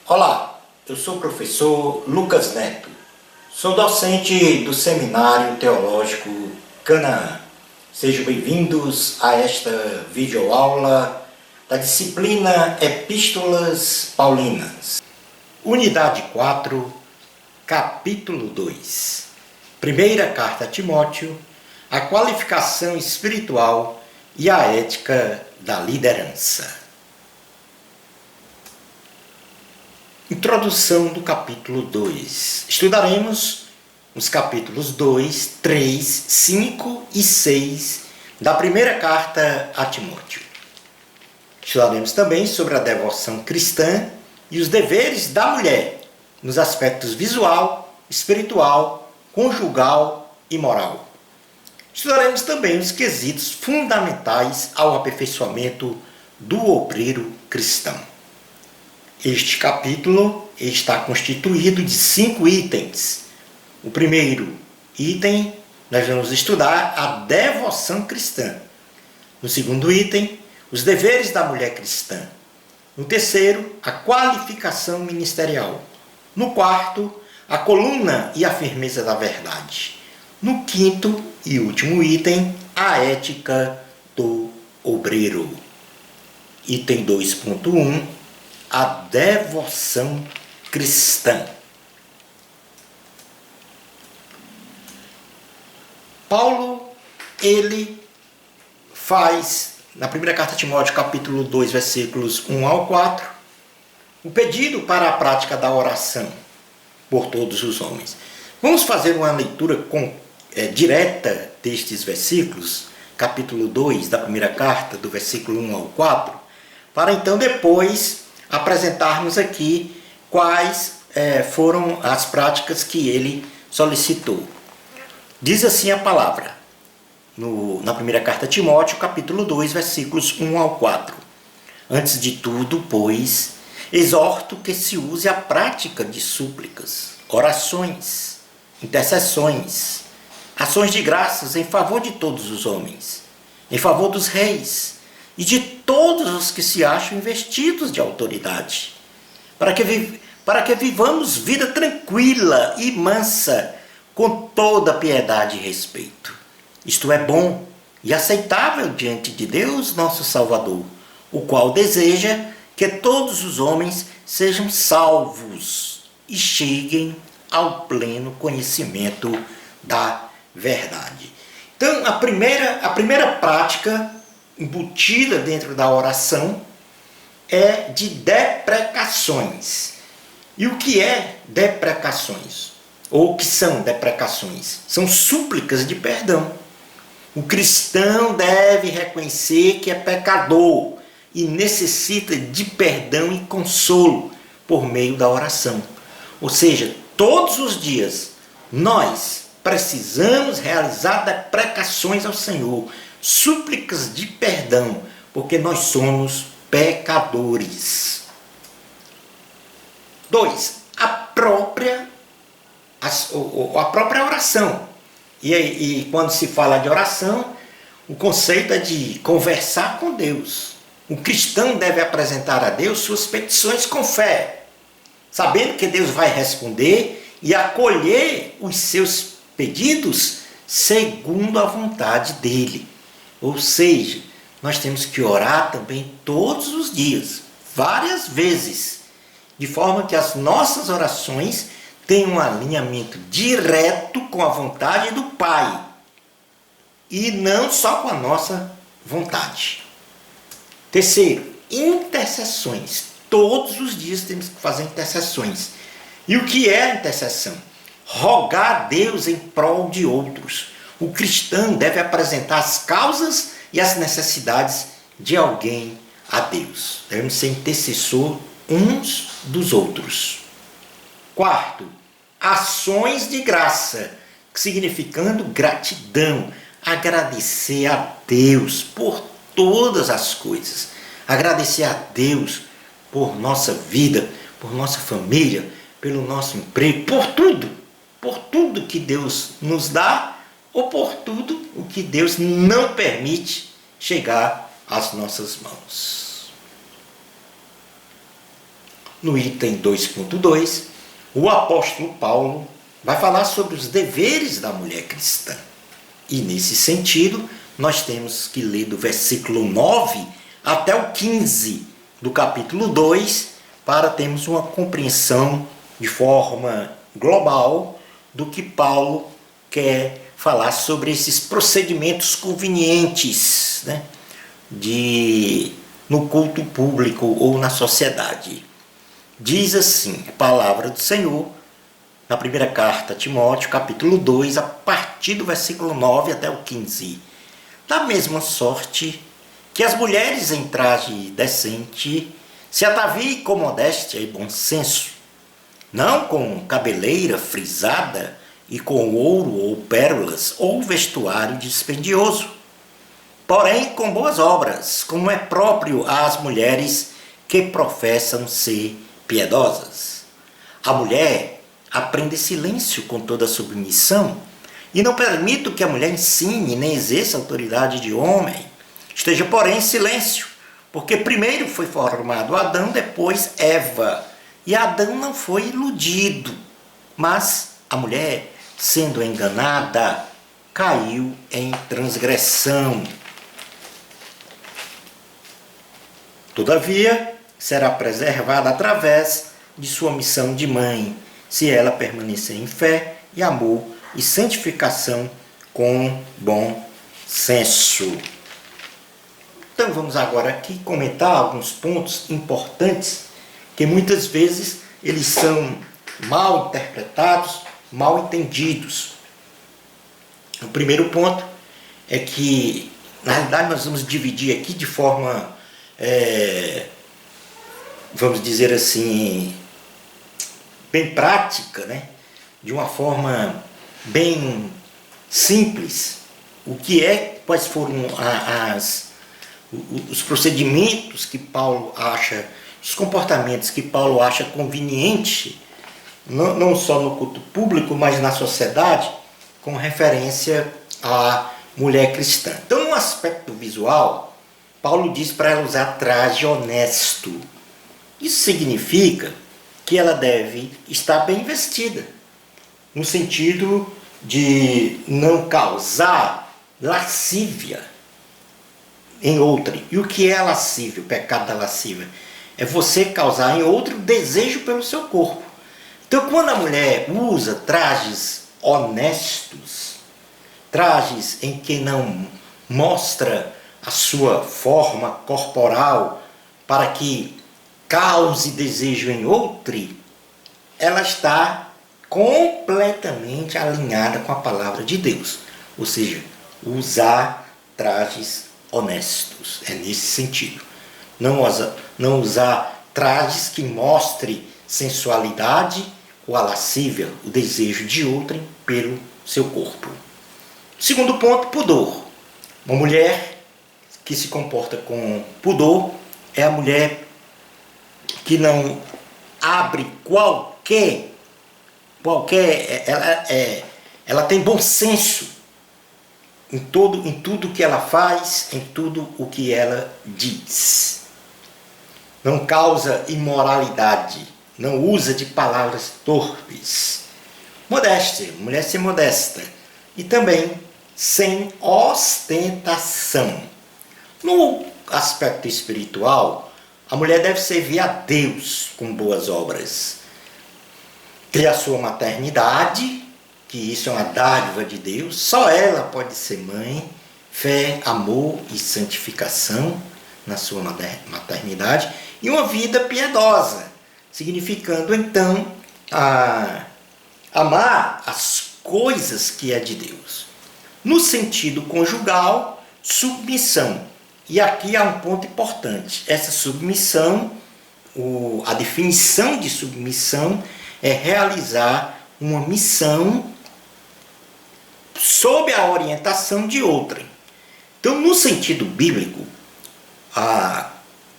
Olá, eu sou o professor Lucas Neto, sou docente do Seminário Teológico Canaã. Sejam bem-vindos a esta videoaula da disciplina Epístolas Paulinas. Unidade 4, capítulo 2. Primeira carta a Timóteo, a qualificação espiritual e a ética da liderança. Introdução do capítulo 2. Estudaremos os capítulos 2, 3, 5 e 6 da primeira carta a Timóteo. Estudaremos também sobre a devoção cristã e os deveres da mulher nos aspectos visual, espiritual, conjugal e moral. Estudaremos também os quesitos fundamentais ao aperfeiçoamento do obreiro cristão. Este capítulo está constituído de 5 itens. O primeiro item, nós vamos estudar a devoção cristã. No segundo item, os deveres da mulher cristã. No terceiro, a qualificação ministerial. No quarto, a coluna e a firmeza da verdade. No quinto e último item, a ética do obreiro. Item 2.1, a devoção cristã. Paulo, ele faz, na primeira carta a Timóteo, capítulo 2, versículos 1 ao 4, o pedido para a prática da oração por todos os homens. Vamos fazer uma leitura direta destes versículos, capítulo 2 da primeira carta, do versículo 1 ao 4, para então depois apresentarmos aqui quais foram as práticas que ele solicitou. Diz assim a palavra, na primeira carta a Timóteo, capítulo 2, versículos 1 ao 4. Antes de tudo, pois, exorto que se use a prática de súplicas, orações, intercessões, ações de graças em favor de todos os homens, em favor dos reis, e de todos os que se acham investidos de autoridade, para que vivamos vida tranquila e mansa, com toda piedade e respeito. Isto é bom e aceitável diante de Deus, nosso Salvador, o qual deseja que todos os homens sejam salvos e cheguem ao pleno conhecimento da verdade. Então, a primeira prática embutida dentro da oração é de deprecações. E o que é deprecações? Ou o que são deprecações? São súplicas de perdão. O cristão deve reconhecer que é pecador e necessita de perdão e consolo por meio da oração. Ou seja, todos os dias nós precisamos realizar deprecações ao Senhor, súplicas de perdão, porque nós somos pecadores. 2. A própria oração. E quando se fala de oração, o conceito é de conversar com Deus. O cristão deve apresentar a Deus suas petições com fé, sabendo que Deus vai responder e acolher os seus pedidos segundo a vontade dele. Ou seja, nós temos que orar também todos os dias, várias vezes, de forma que as nossas orações tenham um alinhamento direto com a vontade do Pai e não só com a nossa vontade. Terceiro, intercessões. Todos os dias temos que fazer intercessões. E o que é a intercessão? Rogar a Deus em prol de outros. O cristão deve apresentar as causas e as necessidades de alguém a Deus. Devemos ser intercessor uns dos outros. Quarto, ações de graça, significando gratidão. Agradecer a Deus por todas as coisas. Agradecer a Deus por nossa vida, por nossa família, pelo nosso emprego, por tudo que Deus nos dá, ou por tudo o que Deus não permite chegar às nossas mãos. No item 2.2, o apóstolo Paulo vai falar sobre os deveres da mulher cristã. E nesse sentido, nós temos que ler do versículo 9 até o 15 do capítulo 2 para termos uma compreensão de forma global do que Paulo quer falar sobre esses procedimentos convenientes, né, no culto público ou na sociedade. Diz assim a palavra do Senhor na primeira carta a Timóteo, capítulo 2, a partir do versículo 9 até o 15. Da mesma sorte que as mulheres em traje decente se ataviem com modéstia e bom senso, não com cabeleira frisada e com ouro ou pérolas ou vestuário dispendioso, porém com boas obras, como é próprio às mulheres que professam ser piedosas. A mulher aprende silêncio com toda submissão, e não permito que a mulher ensine nem exerça autoridade de homem. Esteja, porém, em silêncio, porque primeiro foi formado Adão, depois Eva, e Adão não foi iludido, mas a mulher, sendo enganada, caiu em transgressão. Todavia, será preservada através de sua missão de mãe, se ela permanecer em fé e amor e santificação com bom senso. Então vamos agora aqui comentar alguns pontos importantes que muitas vezes eles são mal interpretados, mal entendidos. O primeiro ponto é que, na realidade, nós vamos dividir aqui de forma, vamos dizer assim, bem prática, né? De uma forma bem simples, quais foram os procedimentos que Paulo acha, os comportamentos que Paulo acha conveniente, não só no culto público, mas na sociedade, com referência à mulher cristã. Então, no aspecto visual, Paulo diz para ela usar traje honesto. Isso significa que ela deve estar bem vestida, no sentido de não causar lascívia em outrem. E o que é lascívia, o pecado da lascívia? É você causar em outro desejo pelo seu corpo. Então, quando a mulher usa trajes honestos, trajes em que não mostra a sua forma corporal para que cause desejo em outrem, ela está completamente alinhada com a palavra de Deus. Ou seja, usar trajes honestos. É nesse sentido. Não usar trajes que mostrem sensualidade ou a lascívia, o desejo de outrem pelo seu corpo. Segundo ponto, pudor. Uma mulher que se comporta com pudor é a mulher que não abre ela tem bom senso em tudo que ela faz, em tudo o que ela diz. Não causa imoralidade, não usa de palavras torpes. Modéstia, mulher ser modesta. E também sem ostentação. No aspecto espiritual, a mulher deve servir a Deus com boas obras. Ter a sua maternidade, que isso é uma dádiva de Deus, só ela pode ser mãe, fé, amor e santificação na sua maternidade, e uma vida piedosa, significando então amar as coisas que é de Deus. No sentido conjugal, submissão. E aqui há um ponto importante. Essa submissão, a definição de submissão é realizar uma missão sob a orientação de outrem. Então, no sentido bíblico,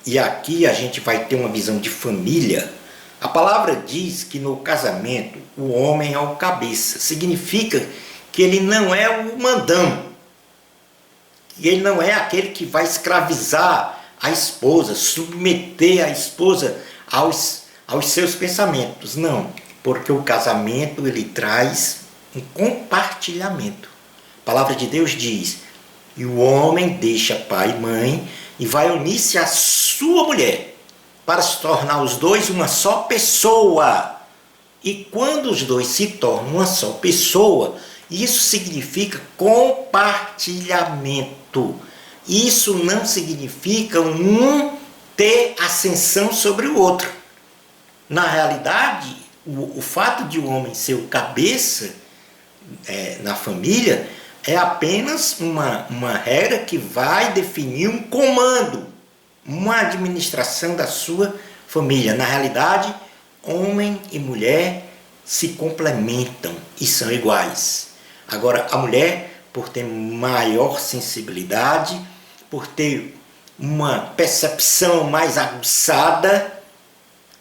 e aqui a gente vai ter uma visão de família, a palavra diz que no casamento o homem é o cabeça. Significa que ele não é o mandão. E ele não é aquele que vai escravizar a esposa, submeter a esposa aos seus pensamentos. Não, porque o casamento ele traz um compartilhamento. A palavra de Deus diz: e o homem deixa pai e mãe e vai unir-se à sua mulher, para se tornar os dois uma só pessoa. E quando os dois se tornam uma só pessoa, isso significa compartilhamento. Isso não significa um ter ascensão sobre o outro. Na realidade, o fato de um homem ser o cabeça na família é apenas uma regra que vai definir um comando, uma administração da sua família. Na realidade, homem e mulher se complementam e são iguais. Agora, a mulher, por ter maior sensibilidade, por ter uma percepção mais aguçada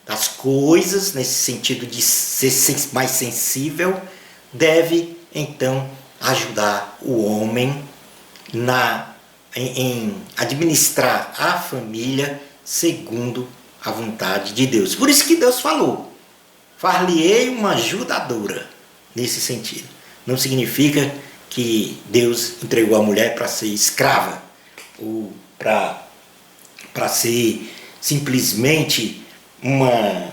das coisas, nesse sentido de ser mais sensível, deve então ajudar o homem em administrar a família segundo a vontade de Deus. Por isso que Deus falou: far-lhe-ei uma ajudadora, nesse sentido. Não significa que Deus entregou a mulher para ser escrava, ou para ser simplesmente uma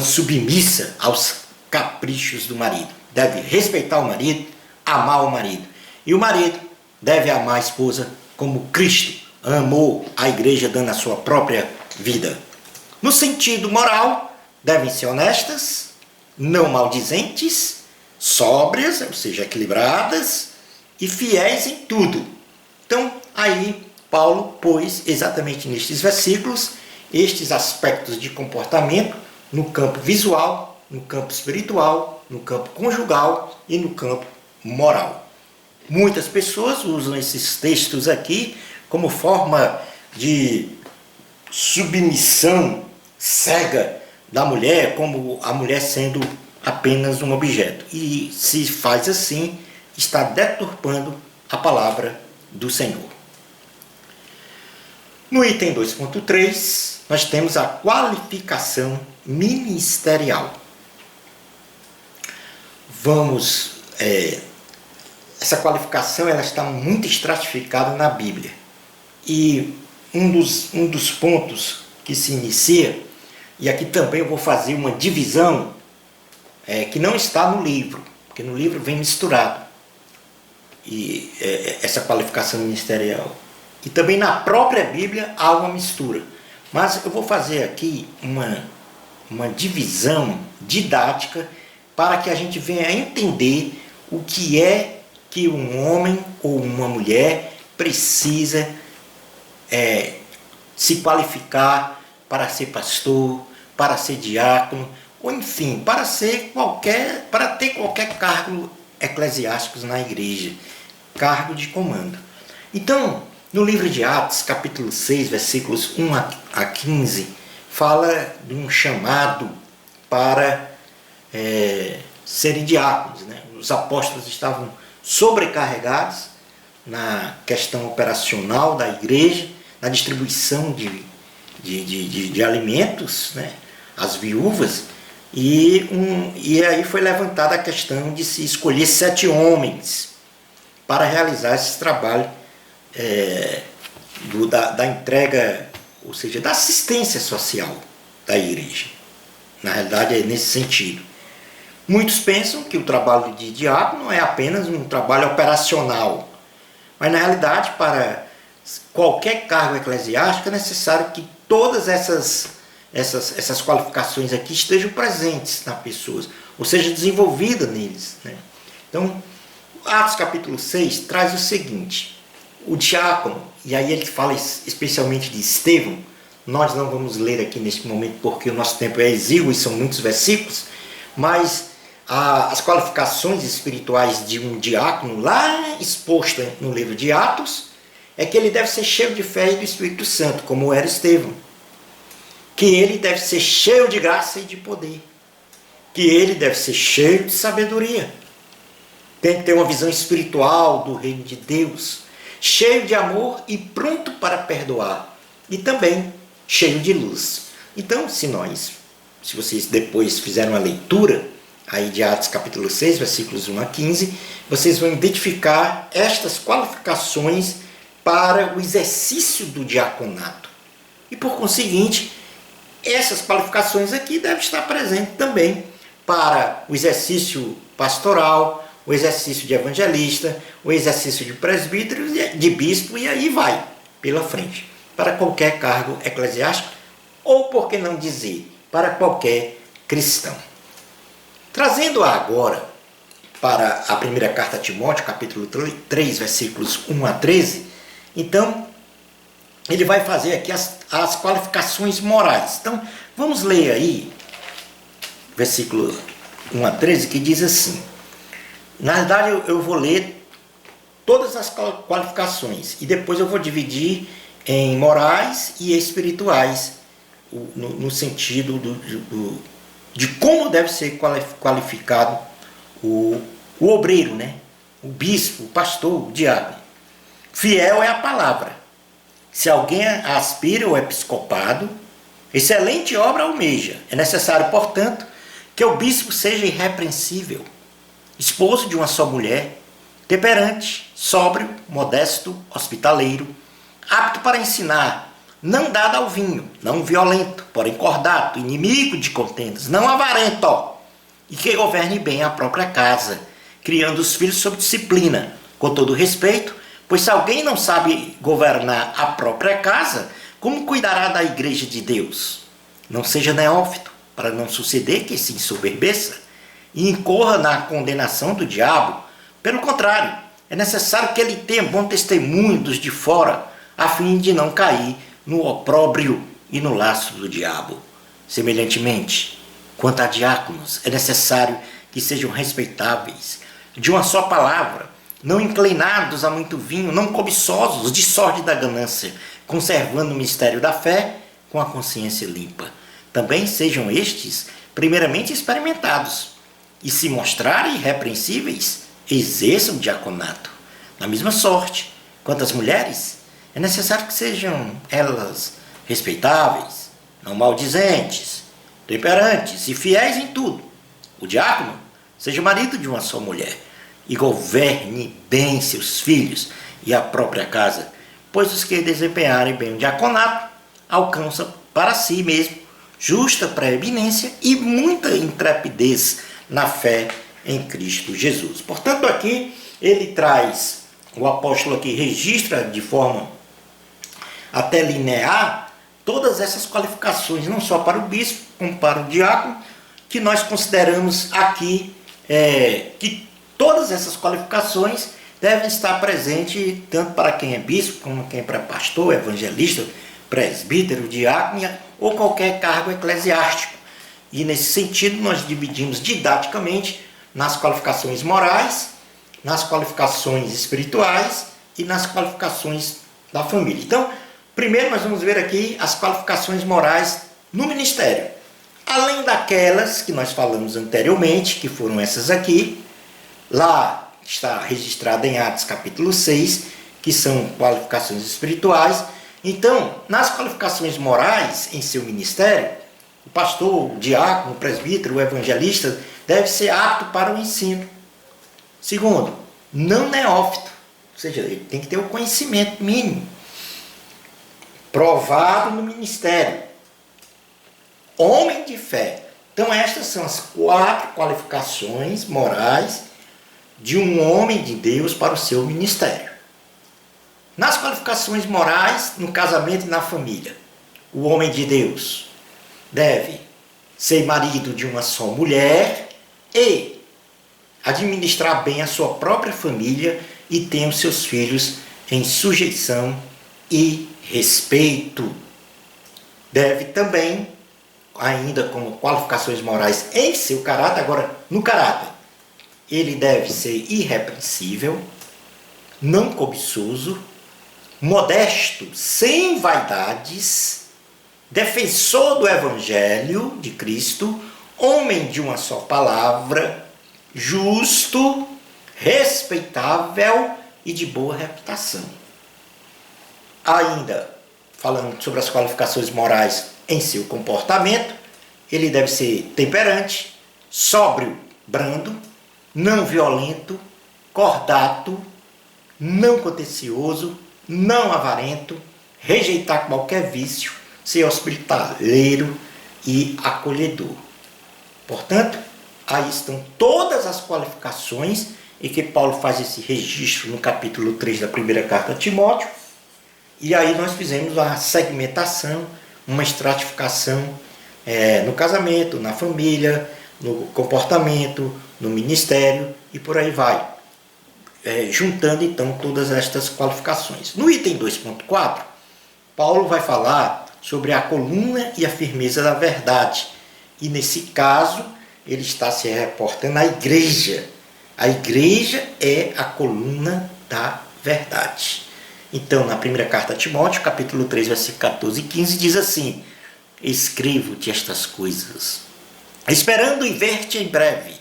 submissa aos caprichos do marido. Deve respeitar o marido, amar o marido. E o marido deve amar a esposa como Cristo amou a igreja, dando a sua própria vida. No sentido moral, devem ser honestas, não maldizentes, sóbrias, ou seja, equilibradas, e fiéis em tudo. Então, aí Paulo pôs exatamente nestes versículos estes aspectos de comportamento no campo visual, no campo espiritual, no campo conjugal e no campo moral. Muitas pessoas usam esses textos aqui como forma de submissão cega da mulher, como a mulher sendo apenas um objeto. E se faz assim, está deturpando a palavra do Senhor. No item 2.3, nós temos a qualificação ministerial. Essa qualificação ela está muito estratificada na Bíblia. E um dos pontos que se inicia, e aqui também eu vou fazer uma divisão que não está no livro, porque no livro vem misturado essa qualificação ministerial. E também na própria Bíblia há uma mistura. Mas eu vou fazer aqui uma divisão didática para que a gente venha a entender o que é que um homem ou uma mulher precisa se qualificar para ser pastor, para ser diácono, ou enfim, para ter qualquer cargo eclesiástico na igreja, cargo de comando. Então, no livro de Atos, capítulo 6, versículos 1 a 15, fala de um chamado para serem diáconos, né? Os apóstolos estavam sobrecarregados na questão operacional da igreja, na distribuição de alimentos, né, às viúvas, e aí foi levantada a questão de se escolher 7 homens para realizar esse trabalho da entrega, ou seja, da assistência social da igreja. Na realidade é nesse sentido. Muitos pensam que o trabalho de diácono é apenas um trabalho operacional, mas na realidade para qualquer cargo eclesiástico é necessário que todas essas qualificações aqui estejam presentes nas pessoas, ou seja, desenvolvidas neles, né? Então, Atos capítulo 6 traz o seguinte: o diácono, e aí ele fala especialmente de Estevão. Nós não vamos ler aqui neste momento porque o nosso tempo é exíguo e são muitos versículos, mas as qualificações espirituais de um diácono, lá exposta no livro de Atos, é que ele deve ser cheio de fé e do Espírito Santo, como era Estevão. Que ele deve ser cheio de graça e de poder. Que ele deve ser cheio de sabedoria. Tem que ter uma visão espiritual do reino de Deus. Cheio de amor e pronto para perdoar. E também cheio de luz. Então, se vocês depois fizerem uma leitura aí de Atos capítulo 6, versículos 1 a 15, vocês vão identificar estas qualificações para o exercício do diaconato. E por conseguinte, essas qualificações aqui devem estar presentes também para o exercício pastoral, o exercício de evangelista, o exercício de presbítero, de bispo, e aí vai pela frente, para qualquer cargo eclesiástico, ou por que não dizer, para qualquer cristão. Trazendo agora para a primeira carta a Timóteo, capítulo 3, versículos 1 a 13, então ele vai fazer aqui as qualificações morais. Então, vamos ler aí, versículo 1 a 13, que diz assim. Na verdade, eu vou ler todas as qualificações e depois eu vou dividir em morais e espirituais, no sentido de como deve ser qualificado o obreiro, né? O bispo, o pastor, o diácono. Fiel é a palavra. Se alguém aspira ao episcopado, excelente obra almeja. É necessário, portanto, que o bispo seja irrepreensível, esposo de uma só mulher, temperante, sóbrio, modesto, hospitaleiro, apto para ensinar, não dado ao vinho, não violento, porém cordato, inimigo de contendas, não avarento, e que governe bem a própria casa, criando os filhos sob disciplina, com todo respeito, pois se alguém não sabe governar a própria casa, como cuidará da igreja de Deus? Não seja neófito, para não suceder que se ensoberbeça e incorra na condenação do diabo. Pelo contrário, é necessário que ele tenha bom testemunho dos de fora, a fim de não cair no opróbrio e no laço do diabo. Semelhantemente, quanto a diáconos, é necessário que sejam respeitáveis, de uma só palavra, não inclinados a muito vinho, não cobiçosos de sorte da ganância, conservando o mistério da fé com a consciência limpa. Também sejam estes primeiramente experimentados, e se mostrarem irrepreensíveis, exerçam o diaconato. Na mesma sorte, quanto às mulheres, é necessário que sejam elas respeitáveis, não maldizentes, temperantes e fiéis em tudo. O diácono seja marido de uma só mulher e governe bem seus filhos e a própria casa, pois os que desempenharem bem o diaconato alcançam para si mesmo justa preeminência e muita intrepidez na fé em Cristo Jesus. Portanto, aqui ele traz, o apóstolo aqui registra de forma até linear todas essas qualificações, não só para o bispo, como para o diácono, que nós consideramos aqui que todas essas qualificações devem estar presentes tanto para quem é bispo, como quem é pastor, evangelista, presbítero, diácono ou qualquer cargo eclesiástico. E nesse sentido nós dividimos didaticamente nas qualificações morais, nas qualificações espirituais e nas qualificações da família. Então, primeiro nós vamos ver aqui as qualificações morais no ministério. Além daquelas que nós falamos anteriormente, que foram essas aqui, lá está registrada em Atos capítulo 6, que são qualificações espirituais. Então, nas qualificações morais em seu ministério, o pastor, o diácono, o presbítero, o evangelista deve ser apto para o ensino. Segundo, não neófito, ou seja, ele tem que ter o conhecimento mínimo, provado no ministério, homem de fé. Então estas são as 4 qualificações morais de um homem de Deus para o seu ministério. Nas qualificações morais, no casamento e na família, o homem de Deus deve ser marido de uma só mulher e administrar bem a sua própria família e ter os seus filhos em sujeição e respeito. Deve também, ainda como qualificações morais em seu caráter, agora no caráter, ele deve ser irrepreensível, não cobiçoso, modesto, sem vaidades, defensor do Evangelho de Cristo, homem de uma só palavra, justo, respeitável e de boa reputação. Ainda, falando sobre as qualificações morais em seu comportamento, ele deve ser temperante, sóbrio, brando, não violento, cordato, não contencioso, não avarento, rejeitar qualquer vício, ser hospitaleiro e acolhedor. Portanto, aí estão todas as qualificações em que Paulo faz esse registro no capítulo 3 da primeira carta a Timóteo. E aí nós fizemos a segmentação, uma estratificação no casamento, na família, no comportamento, no ministério e por aí vai. Juntando então todas estas qualificações. No item 2.4, Paulo vai falar sobre a coluna e a firmeza da verdade. E nesse caso, ele está se reportando à igreja. A igreja é a coluna da verdade. Então, na primeira carta a Timóteo, capítulo 3, versículo 14 e 15, diz assim: escrevo-te estas coisas, esperando em ver-te em breve,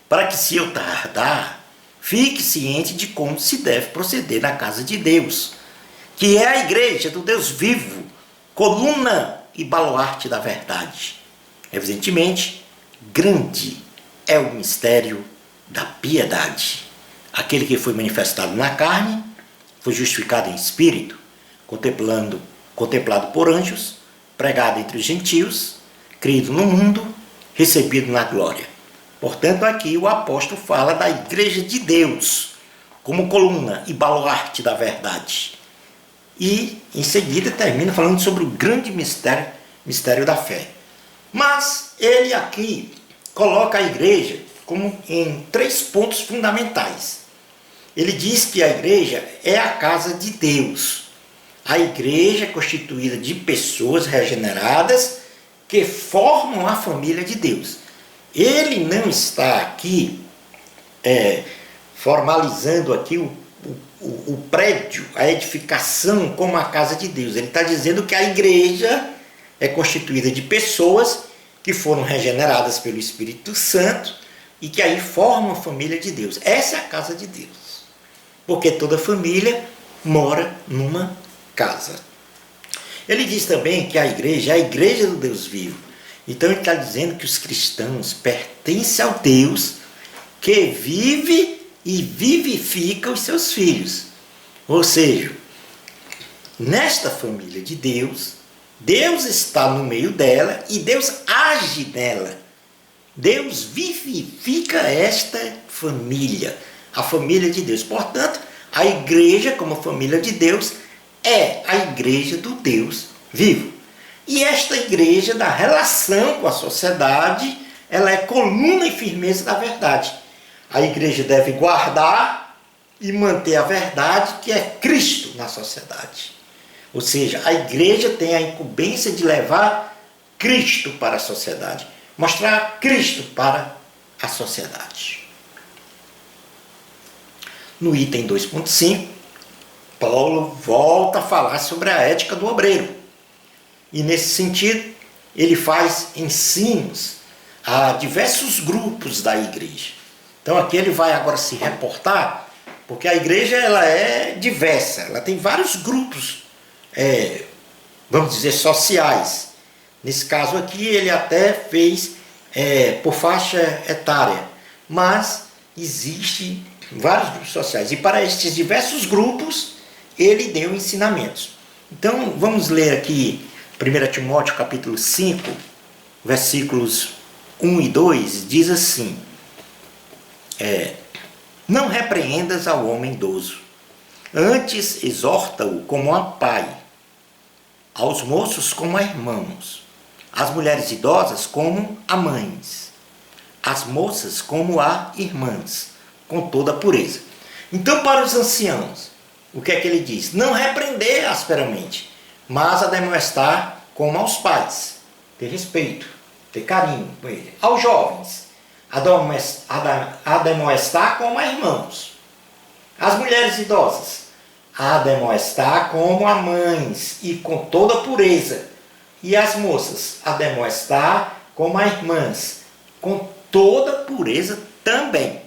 para que, se eu tardar, fique ciente de como se deve proceder na casa de Deus, que é a igreja do Deus vivo, coluna e baluarte da verdade. Evidentemente, grande é o mistério da piedade. Aquele que foi manifestado na carne, foi justificado em espírito, contemplado por anjos, pregado entre os gentios, crido no mundo, recebido na glória. Portanto, aqui o apóstolo fala da igreja de Deus, como coluna e baluarte da verdade. E, em seguida, termina falando sobre o grande mistério da fé. Mas ele aqui coloca a igreja como em 3 pontos fundamentais. Ele diz que a igreja é a casa de Deus. A igreja é constituída de pessoas regeneradas que formam a família de Deus. Ele não está aqui formalizando aqui o prédio, a edificação como a casa de Deus. Ele está dizendo que a igreja é constituída de pessoas que foram regeneradas pelo Espírito Santo e que aí formam a família de Deus. Essa é a casa de Deus. Porque toda família mora numa casa. Ele diz também que a igreja é a igreja do Deus vivo. Então ele está dizendo que os cristãos pertencem ao Deus que vive e vivifica os seus filhos. Ou seja, nesta família de Deus, Deus está no meio dela e Deus age nela. Deus vivifica esta família, a família de Deus. Portanto, a igreja, como família de Deus, é a igreja do Deus vivo. E esta igreja, da relação com a sociedade, ela é coluna e firmeza da verdade. A igreja deve guardar e manter a verdade, que é Cristo na sociedade. Ou seja, a igreja tem a incumbência de levar Cristo para a sociedade, mostrar Cristo para a sociedade. No item 2.5, Paulo volta a falar sobre a ética do obreiro. E nesse sentido, ele faz ensinos a diversos grupos da igreja. Então aqui ele vai agora se reportar, porque a igreja ela é diversa, ela tem vários grupos, vamos dizer, sociais. Nesse caso aqui ele até fez por faixa etária, mas existe vários grupos sociais. E para estes diversos grupos, ele deu ensinamentos. Então vamos ler aqui 1 Timóteo capítulo 5, versículos 1 e 2, diz assim: não repreendas ao homem idoso, antes exorta-o como a pai, aos moços como a irmãos, as mulheres idosas como a mães, as moças como a irmãs, com toda a pureza. Então, para os anciãos, o que é que ele diz? Não repreender asperamente, mas admoestar como aos pais, ter respeito, ter carinho com ele. Aos jovens, admoestar como a irmãos. As mulheres idosas, admoestar como a mães e com toda a pureza. E as moças, admoestar como a irmãs, com toda a pureza também.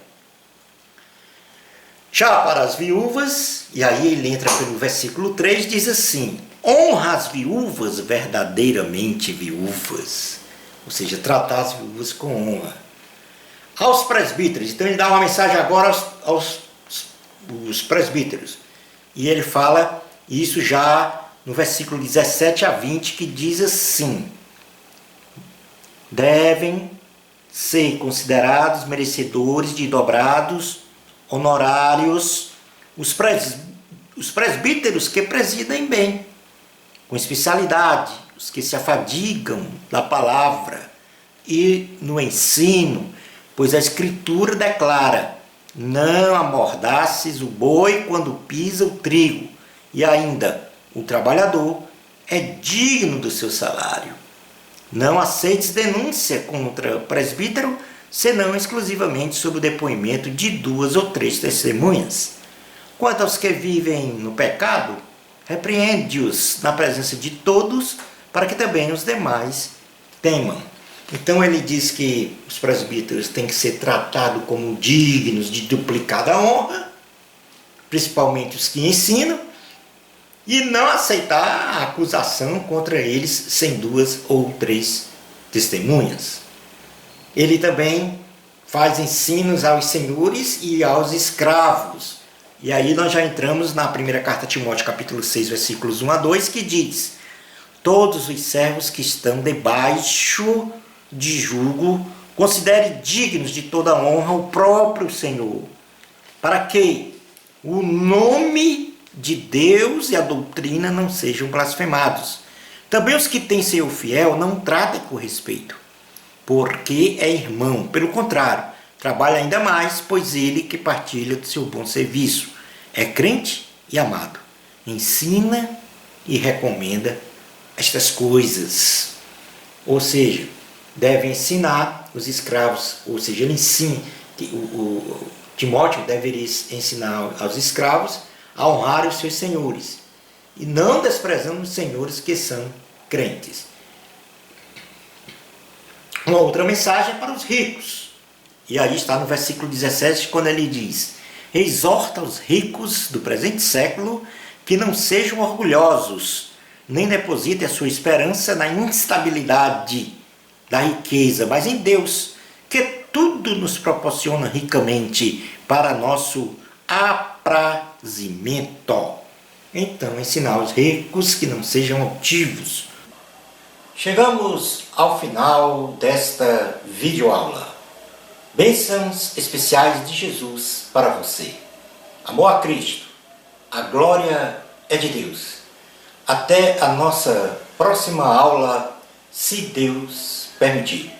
Já para as viúvas, e aí ele entra pelo versículo 3, diz assim: honra as viúvas verdadeiramente viúvas, ou seja, tratar as viúvas com honra. Aos presbíteros, então ele dá uma mensagem agora aos presbíteros, e ele fala isso já no versículo 17 a 20, que diz assim: devem ser considerados merecedores de dobrados honorários os presbíteros que presidem bem, com especialidade, os que se afadigam da palavra e no ensino, pois a Escritura declara: não amordaces o boi quando pisa o trigo, e ainda o trabalhador é digno do seu salário. Não aceites denúncia contra o presbítero, senão exclusivamente sob o depoimento de 2 ou 3 testemunhas. Quanto aos que vivem no pecado, repreende-os na presença de todos, para que também os demais temam. Então ele diz que os presbíteros têm que ser tratados como dignos de duplicada honra, principalmente os que ensinam, e não aceitar a acusação contra eles sem 2 ou 3 testemunhas. Ele também faz ensinos aos senhores e aos escravos. E aí nós já entramos na primeira carta a Timóteo, capítulo 6, versículos 1 a 2, que diz: todos os servos que estão debaixo de jugo, considere dignos de toda honra o próprio Senhor, para que o nome de Deus e a doutrina não sejam blasfemados. Também os que têm Senhor fiel não tratem com respeito, porque é irmão. Pelo contrário, trabalha ainda mais, pois ele que partilha do seu bom serviço é crente e amado. Ensina e recomenda estas coisas. Ou seja, deve ensinar os escravos, ou seja, ele ensina, Timóteo deveria ensinar aos escravos a honrar os seus senhores, e não desprezando os senhores que são crentes. Uma outra mensagem é para os ricos, e aí está no versículo 17, quando ele diz: exorta os ricos do presente século que não sejam orgulhosos, nem depositem a sua esperança na instabilidade da riqueza, mas em Deus, que tudo nos proporciona ricamente para nosso aprazimento. Então, ensinar os ricos que não sejam altivos. Chegamos ao final desta videoaula. Bênçãos especiais de Jesus para você. Amor a Cristo. A glória é de Deus. Até a nossa próxima aula, se Deus permitir.